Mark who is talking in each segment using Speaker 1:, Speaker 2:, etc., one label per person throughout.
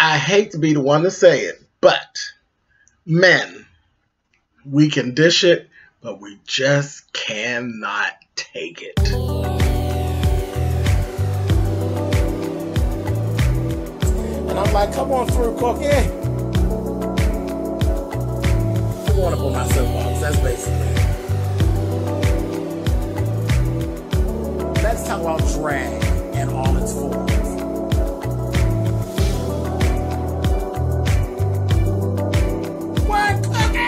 Speaker 1: I hate to be the one to say it, but men, we can dish it, but we just cannot take it.
Speaker 2: And I'm like, come on through, Cookie. I want to put my soapbox. That's basically it. Let's talk about drag in all its forms. What, Cookie?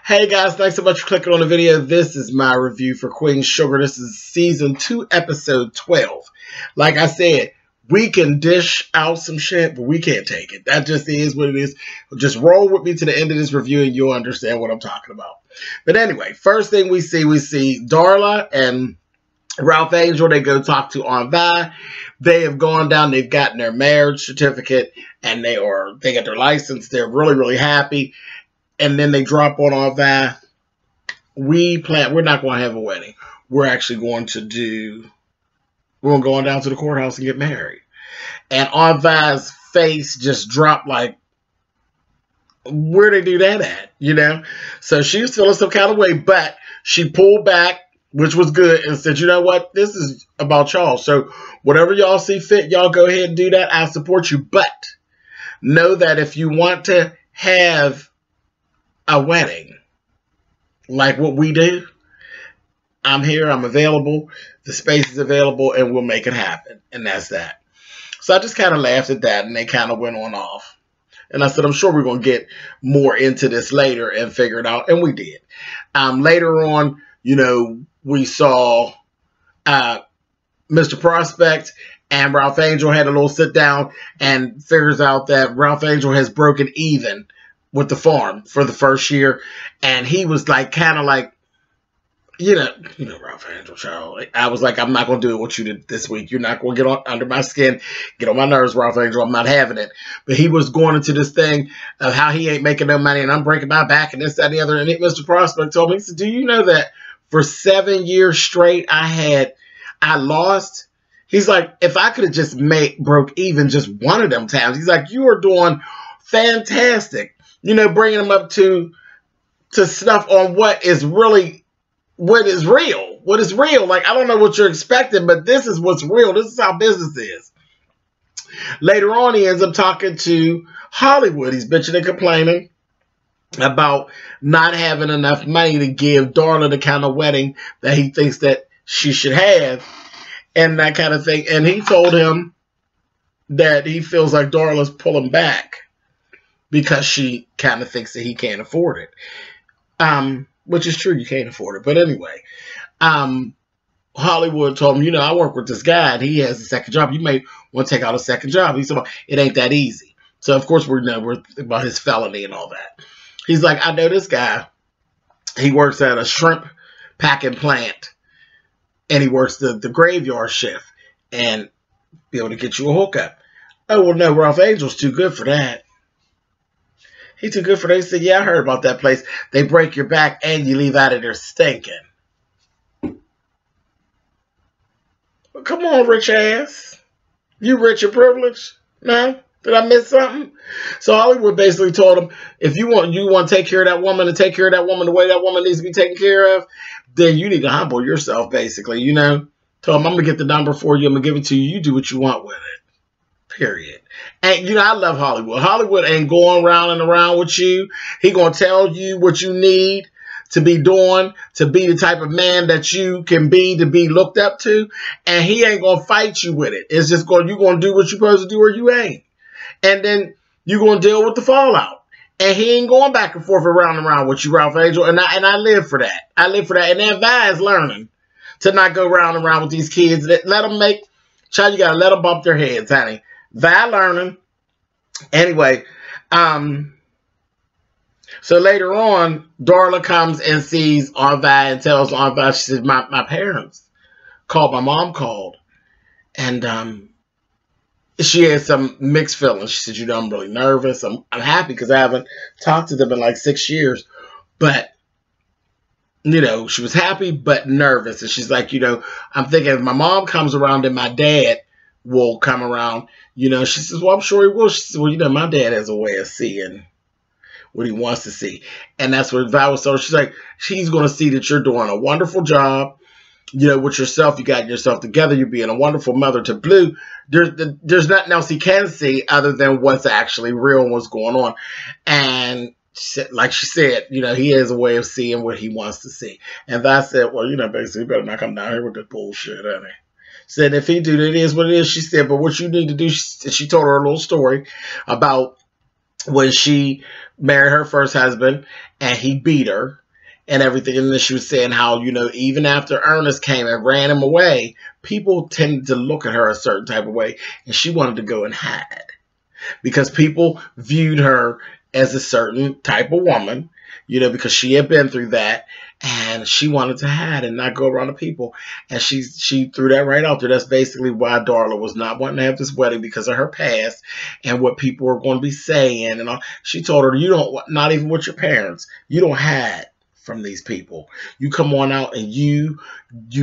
Speaker 1: Hey guys, thanks so much for clicking on the video. This is my review for Queen Sugar. This is season 2, episode 12. Like I said, we can dish out some shit, but we can't take it. That just is what it is. Just roll with me to the end of this review and you'll understand what I'm talking about. But anyway, first thing we see Darla and Ralph Angel. They go talk to Aunt Vi. They have gone down. They've gotten their marriage certificate and they get their license. They're really, really happy. And then they drop on Aunt Vi. We're not going to have a wedding. We're actually going to go down to the courthouse and get married. And Aunt Vi's face just dropped like, where they do that at, you know? So she was feeling some kind of way, but she pulled back, which was good, and said, you know what? This is about y'all. So whatever y'all see fit, y'all go ahead and do that. I support you. But know that if you want to have a wedding like what we do, I'm here, I'm available, the space is available, and we'll make it happen. And that's that. So I just kind of laughed at that, and they kind of went on off. And I said, I'm sure we're going to get more into this later and figure it out. And we did. Later on, you know, we saw Mr. Prospect and Ralph Angel had a little sit down and figures out that Ralph Angel has broken even with the farm for the first year. And he was like, kind of like, you know, Ralph Angel, child. I was like, I'm not going to do what you did this week. You're not going to get under my skin, get on my nerves, Ralph Angel. I'm not having it. But he was going into this thing of how he ain't making no money and I'm breaking my back and this, that, and the other. And Mr. Prospect told me, he said, do you know that for 7 years straight I lost? He's like, if I could have just broke even just one of them times. He's like, you are doing fantastic. You know, bringing them up to snuff on what is real. What is real? Like, I don't know what you're expecting, but this is what's real. This is how business is. Later on, he ends up talking to Hollywood. He's bitching and complaining about not having enough money to give Darla the kind of wedding that he thinks that she should have and that kind of thing. And he told him that he feels like Darla's pulling back because she kind of thinks that he can't afford it. Which is true, you can't afford it. But anyway, Hollywood told him, you know, I work with this guy and he has a second job. You may want to take out a second job. He said, well, it ain't that easy. So, of course, we're about his felony and all that. He's like, I know this guy. He works at a shrimp packing plant and he works the graveyard shift and be able to get you a hookup. Oh, well, no, Ralph Angel's too good for that. He's too good for that. He said, yeah, I heard about that place. They break your back and you leave out of there stinking. Well, come on, rich ass. You rich and privileged? No? Did I miss something? So Hollywood basically told him, if you want to take care of that woman and take care of that woman the way that woman needs to be taken care of, then you need to humble yourself, basically, you know. Told him, I'm going to get the number for you. I'm going to give it to you. You do what you want with it. Period. And, you know, I love Hollywood. Hollywood ain't going round and around with you. He going to tell you what you need to be doing, to be the type of man that you can be, to be looked up to. And he ain't going to fight you with it. It's just you're going to do what you're supposed to do or you ain't. And then you're going to deal with the fallout. And he ain't going back and forth around and around with you, Ralph Angel. And I live for that. I live for that. And that Vi is learning to not go round and around with these kids. Let them child, you got to let them bump their heads, honey. Vi learning. Anyway, so later on, Darla comes and sees Aunt Vi and tells Aunt Vi, she said, my parents called, my mom called. And she had some mixed feelings. She said, you know, I'm really nervous. I'm happy because I haven't talked to them in like 6 years. But you know, she was happy but nervous. And she's like, you know, I'm thinking if my mom comes around and my dad will come around, you know, she says, well, I'm sure he will. She says, well, you know, my dad has a way of seeing what he wants to see. And that's what Val was told. She's like, she's going to see that you're doing a wonderful job, you know, with yourself. You got yourself together. You're being a wonderful mother to Blue. There's nothing else he can see other than what's actually real and what's going on. And like she said, you know, he has a way of seeing what he wants to see. And Val said, well, you know, basically, you better not come down here with this bullshit, honey. Said, if he do, it is what it is. She said, but what you need to do, she told her a little story about when she married her first husband and he beat her and everything. And then she was saying how, you know, even after Ernest came and ran him away, people tended to look at her a certain type of way. And she wanted to go and hide because people viewed her as a certain type of woman, you know, because she had been through that. And she wanted to hide and not go around the people. And she threw that right out there. That's basically why Darla was not wanting to have this wedding, because of her past and what people were going to be saying. And all. She told her, you don't, not even with your parents, you don't hide from these people. You come on out and you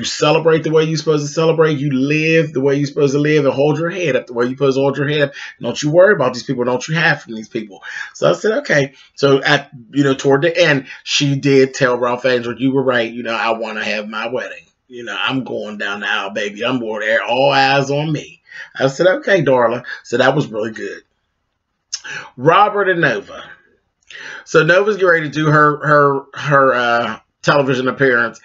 Speaker 1: celebrate the way you're supposed to celebrate. You live the way you're supposed to live and hold your head up the way you're supposed to hold your head up. Don't you worry about these people. Don't you hide from these people. So I said, okay. So at, you know, toward the end, she did tell Ralph Angel, you were right. You know, I want to have my wedding. You know, I'm going down the aisle, baby. I'm going there. All eyes on me. I said, okay, Darla. So that was really good. Robert and Nova. So Nova's getting ready to do her television appearance.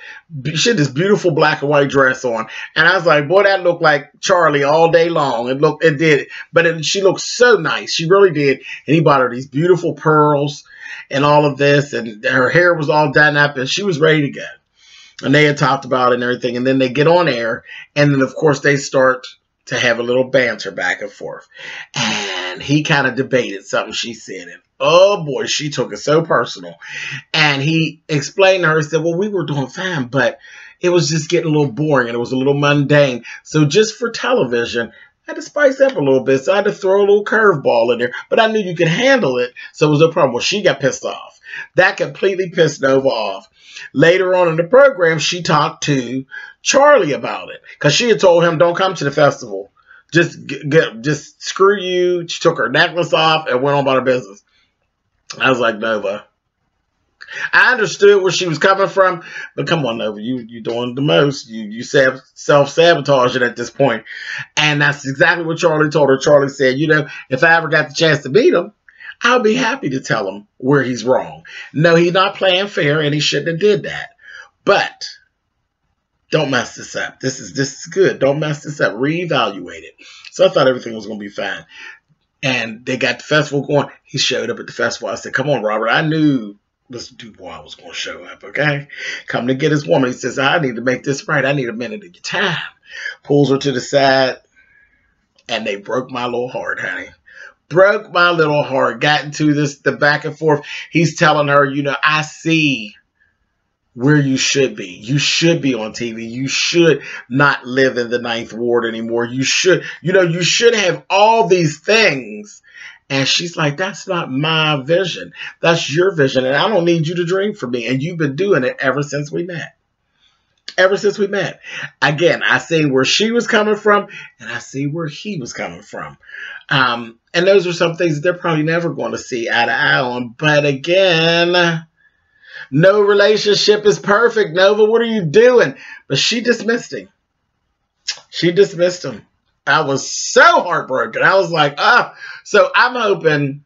Speaker 1: She had this beautiful black and white dress on, and I was like, boy, that looked like Charlie all day long. It did, but she looked so nice. She really did. And he bought her these beautiful pearls and all of this, and her hair was all done up, and she was ready to go. And they had talked about it and everything, and then they get on air, and then of course they start to have a little banter back and forth. And he kind of debated something she said, and oh boy, she took it so personal. And he explained to her, said, well, we were doing fine, but it was just getting a little boring and it was a little mundane. So just for television, I had to spice up a little bit. So I had to throw a little curveball in there, but I knew you could handle it. So it was no problem. Well, she got pissed off. That completely pissed Nova off. Later on in the program, she talked to Charlie about it because she had told him, don't come to the festival. Just screw you. She took her necklace off and went on about her business. I was like, Nova, I understood where she was coming from, but come on, Nova, you doing the most. You self-sabotaging at this point. And that's exactly what Charlie told her. Charlie said, you know, if I ever got the chance to meet him, I'll be happy to tell him where he's wrong. No, he's not playing fair, and he shouldn't have did that. But don't mess this up. This is good. Don't mess this up. Reevaluate it. So I thought everything was going to be fine. And they got the festival going. He showed up at the festival. I said, come on, Robert. I knew this Dubois was going to show up, okay? Come to get his woman. He says, I need to make this right. I need a minute of your time. Pulls her to the side. And they broke my little heart, honey. Broke my little heart. Got into the back and forth. He's telling her, you know, I see where you should be. You should be on TV. You should not live in the 9th Ward anymore. You should, you know, you should have all these things. And she's like, that's not my vision. That's your vision. And I don't need you to dream for me. And you've been doing it ever since we met. Ever since we met. Again, I see where she was coming from, and I see where he was coming from. And those are some things that they're probably never going to see eye to eye on. But again, no relationship is perfect. Nova, what are you doing? But she dismissed him. She dismissed him. I was so heartbroken. I was like, ah. So I'm hoping,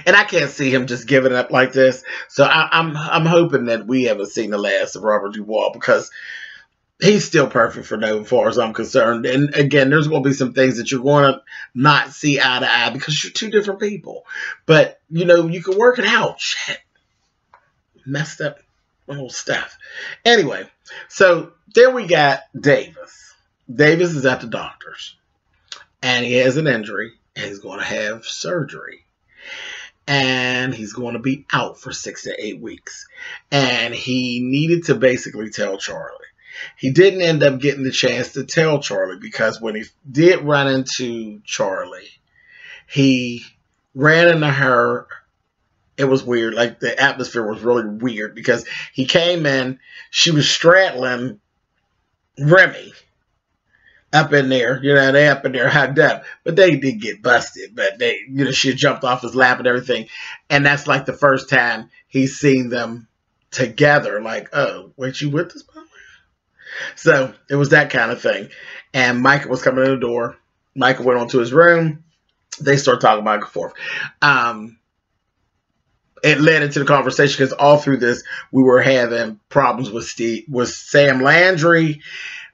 Speaker 1: and I can't see him just giving up like this. So I'm hoping that we haven't seen the last of Robert Dubois, because he's still perfect for Nova as far as I'm concerned. And again, there's going to be some things that you're going to not see eye to eye because you're two different people. But, you know, you can work it out. Shit. Messed up little stuff. Anyway, so then we got Davis. Davis is at the doctor's. And he has an injury. And he's going to have surgery. And he's going to be out for 6 to 8 weeks. And he needed to basically tell Charlie. He didn't end up getting the chance to tell Charlie, because when he did run into Charlie, he ran into her It was weird. Like, the atmosphere was really weird because he came in, she was straddling Remy up in there, they up in there hugged up, but they did get busted, but they, she had jumped off his lap and everything. And that's like the first time he's seen them together. Like, oh, wait, you with this mother? So it was that kind of thing. And Micah was coming in the door. Micah went on to his room. They started talking back and forth. It led into the conversation because all through this, we were having problems with Sam Landry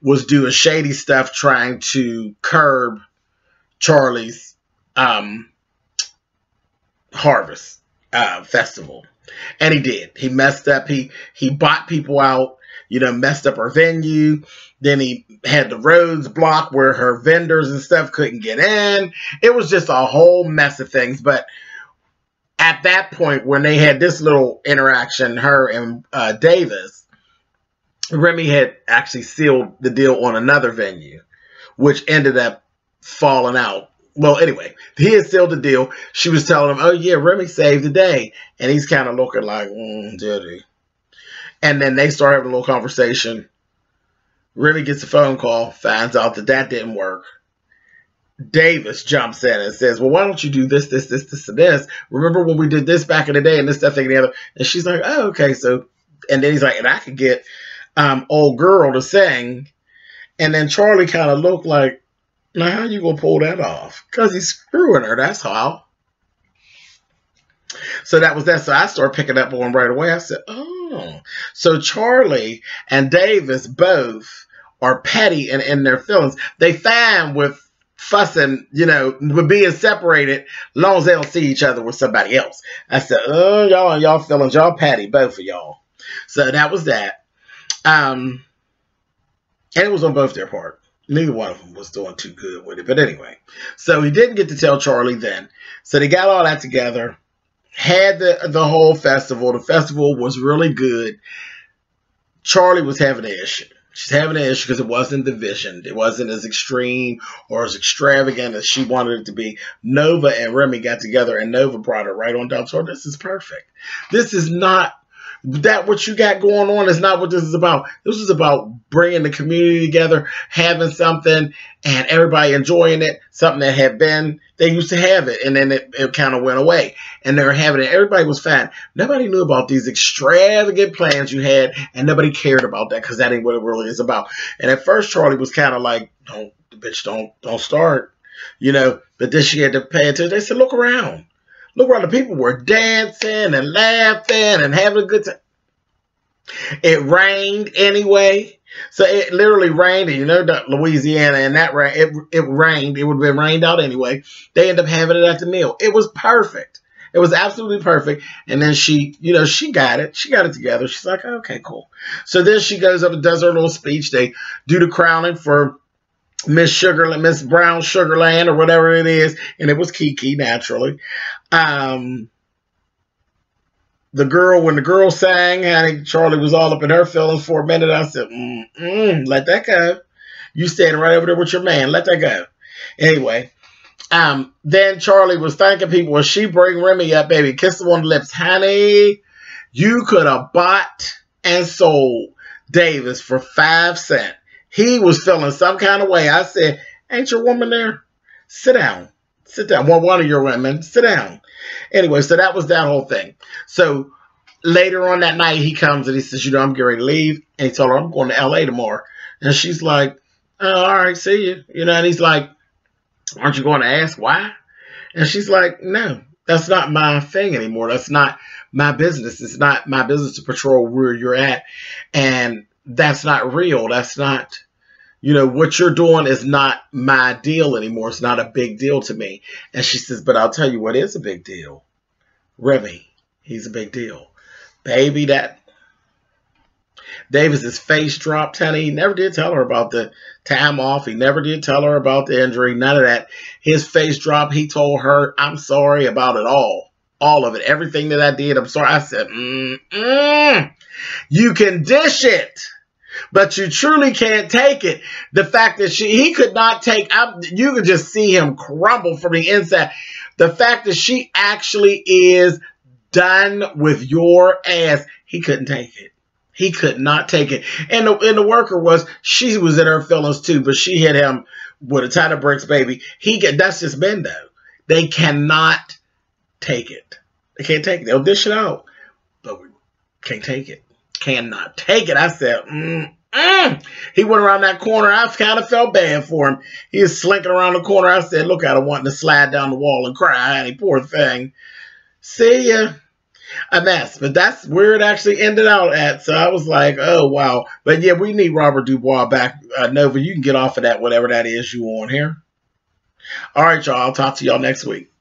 Speaker 1: was doing shady stuff trying to curb Charlie's harvest festival. And he did. He messed up. He bought people out, messed up her venue. Then he had the roads blocked where her vendors and stuff couldn't get in. It was just a whole mess of things. But at that point, when they had this little interaction, her and Davis, Remy had actually sealed the deal on another venue, which ended up falling out. Well, anyway, he had sealed the deal. She was telling him, oh, yeah, Remy saved the day. And he's kind of looking like, did he? And then they start having a little conversation. Remy gets a phone call, finds out that didn't work. Davis jumps in and says, well, why don't you do this, this, and this? Remember when we did this back in the day and this, that, thing, and the other? And she's like, oh, okay. So, and then he's like, and I could get old girl to sing. And then Charlie kind of looked like, now how you going to pull that off? Because he's screwing her, that's how. So that was that. So I started picking up on right away. I said, oh. So Charlie and Davis both are petty and in their feelings. They fine with fussing, with being separated, long as they don't see each other with somebody else. I said, oh, y'all and y'all feelings, y'all petty, both of y'all. So that was that. And it was on both their part. Neither one of them was doing too good with it. But anyway, so he didn't get to tell Charlie then. So they got all that together, had the whole festival. The festival was really good. Charlie was having an issue. She's having an issue because it wasn't the vision. It wasn't as extreme or as extravagant as she wanted it to be. Nova and Remy got together, and Nova brought her right on down. So this is perfect. This is not that what you got going on is not what this is about. This is about bringing the community together, having something, and everybody enjoying it. Something that had been, they used to have it, and then it kind of went away. And they were having it. Everybody was fine. Nobody knew about these extravagant plans you had, and nobody cared about that because that ain't what it really is about. And at first, Charlie was kind of like, don't start, But then she had to pay attention. They said, look around. Look around, the people were dancing and laughing and having a good time. It rained anyway. So it literally rained. And Louisiana and that rain, it rained. It would have been rained out anyway. They ended up having it at the meal. It was perfect. It was absolutely perfect. And then she got it. She got it together. She's like, okay, cool. So then she goes up and does her little speech. They do the crowning for Miss Brown Sugarland or whatever it is. And it was Kiki, naturally. When the girl sang, honey, Charlie was all up in her feelings for a minute. I said, let that go. You standing right over there with your man. Let that go. Anyway, then Charlie was thanking people. When she bring Remy up, baby, kiss her on the lips. Honey, you could have bought and sold Davis for 5 cents. He was feeling some kind of way. I said, ain't your woman there? Sit down. Sit down. One of your women. Sit down. Anyway, so that was that whole thing. So later on that night, he comes and he says, I'm getting ready to leave. And he told her, I'm going to LA tomorrow. And she's like, oh, all right, see you. And he's like, aren't you going to ask why? And she's like, no, that's not my thing anymore. That's not my business. It's not my business to patrol where you're at. And that's not real. That's not, what you're doing is not my deal anymore. It's not a big deal to me. And she says, but I'll tell you what is a big deal. Remy, he's a big deal. Baby, that Davis's face dropped, honey. He never did tell her about the time off. He never did tell her about the injury. None of that. His face dropped. He told her, I'm sorry about it all. All of it. Everything that I did, I'm sorry. I said, you can dish it, but you truly can't take it. The fact that he could not take, you could just see him crumble from the inside. The fact that she actually is done with your ass. He couldn't take it. He could not take it. And the worker she was in her feelings too, but she hit him with a ton of bricks, baby. That's just men though. They cannot take it. They can't take it. They'll dish it out, but we can't take it. Cannot take it. I said, He went around that corner. I kind of felt bad for him. He was slinking around the corner. I said, look at him wanting to slide down the wall and cry, honey. Poor thing. See ya. A mess. But that's where it actually ended out at. So I was like, oh, wow. But yeah, we need Robert Dubois back. Nova, you can get off of that, whatever that is you on here. All right, y'all. I'll talk to y'all next week.